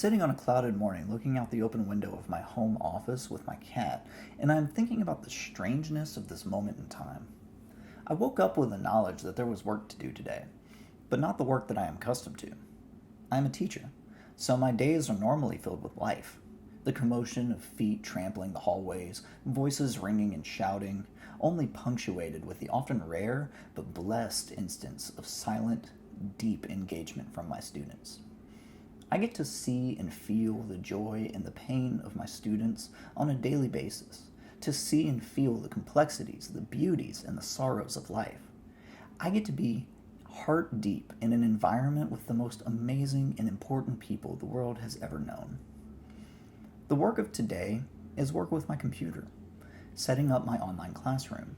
Sitting on a clouded morning looking out the open window of my home office with my cat, and I'm thinking about the strangeness of this moment in time. I woke up with the knowledge that there was work to do today, but not the work that I am accustomed to. I am a teacher, so my days are normally filled with life. The commotion of feet trampling the hallways, voices ringing and shouting, only punctuated with the often rare but blessed instance of silent, deep engagement from my students. I get to see and feel the joy and the pain of my students on a daily basis, to see and feel the complexities, the beauties, and the sorrows of life. I get to be heart deep in an environment with the most amazing and important people the world has ever known. The work of today is work with my computer, setting up my online classroom,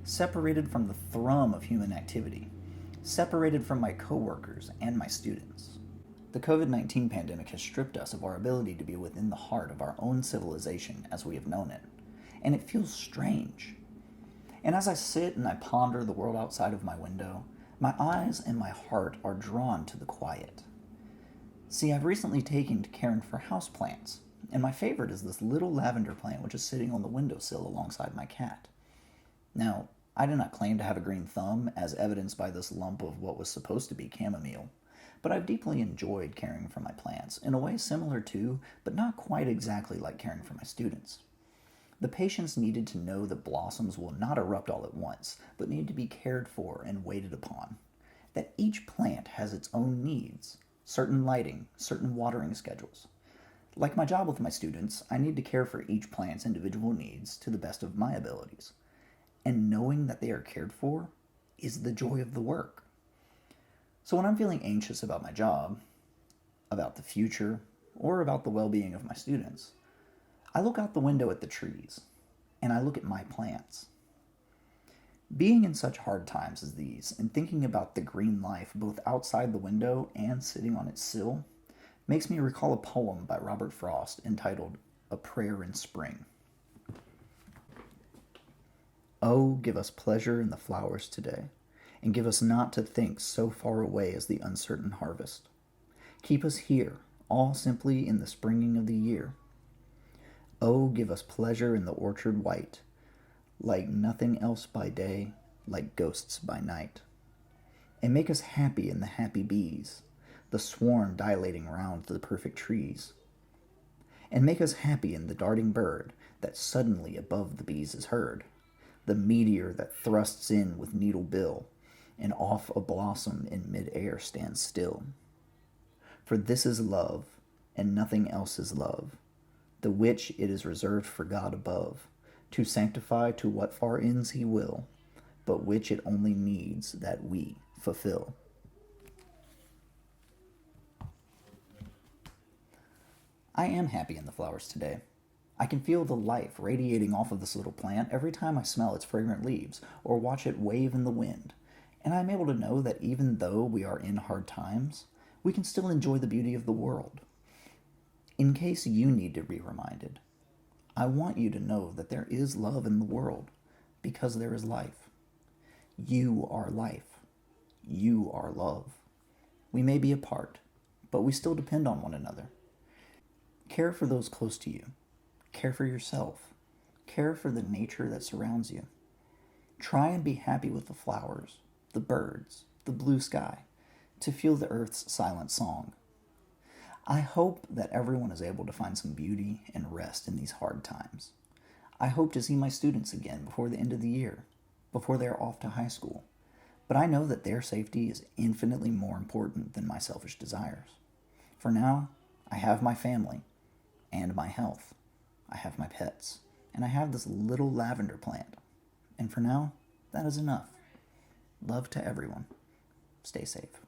separated from the thrum of human activity, separated from my coworkers and my students. The COVID 19 pandemic has stripped us of our ability to be within the heart of our own civilization as we have known it, and it feels strange. And as I sit and I ponder the world outside of my window, my eyes and my heart are drawn to the quiet. See, I've recently taken to caring for houseplants, and my favorite is this little lavender plant which is sitting on the windowsill alongside my cat. Now, I do not claim to have a green thumb, as evidenced by this lump of what was supposed to be chamomile, but I've deeply enjoyed caring for my plants in a way similar to, but not quite exactly like caring for my students. The patients needed to know that blossoms will not erupt all at once, but need to be cared for and waited upon. That each plant has its own needs, certain lighting, certain watering schedules. Like my job with my students, I need to care for each plant's individual needs to the best of my abilities. And knowing that they are cared for is the joy of the work. So when I'm feeling anxious about my job, about the future, or about the well being of my students, I look out the window at the trees, and I look at my plants. Being in such hard times as these, and thinking about the green life both outside the window and sitting on its sill, makes me recall a poem by Robert Frost entitled A Prayer in Spring. Oh, give us pleasure in the flowers today, and give us not to think so far away as the uncertain harvest. Keep us here, all simply in the springing of the year. Oh, give us pleasure in the orchard white, like nothing else by day, like ghosts by night. And make us happy in the happy bees, the swarm dilating round the perfect trees. And make us happy in the darting bird that suddenly above the bees is heard, the meteor that thrusts in with needle bill, and off a blossom in mid-air stands still. For this is love, and nothing else is love, the which it is reserved for God above, to sanctify to what far ends he will, but which it only needs that we fulfill. I am happy in the flowers today. I can feel the life radiating off of this little plant every time I smell its fragrant leaves or watch it wave in the wind, and I'm able to know that even though we are in hard times, we can still enjoy the beauty of the world. In case you need to be reminded, I want you to know that there is love in the world because there is life. You are life. You are love. We may be apart, but we still depend on one another. Care for those close to you. Care for yourself. Care for the nature that surrounds you. Try and be happy with the flowers, the birds, the blue sky, to feel the earth's silent song. I hope that everyone is able to find some beauty and rest in these hard times. I hope to see my students again before the end of the year, before they are off to high school. But I know that their safety is infinitely more important than my selfish desires. For now, I have my family and my health. I have my pets, and I have this little lavender plant. And for now, that is enough. Love to everyone. Stay safe.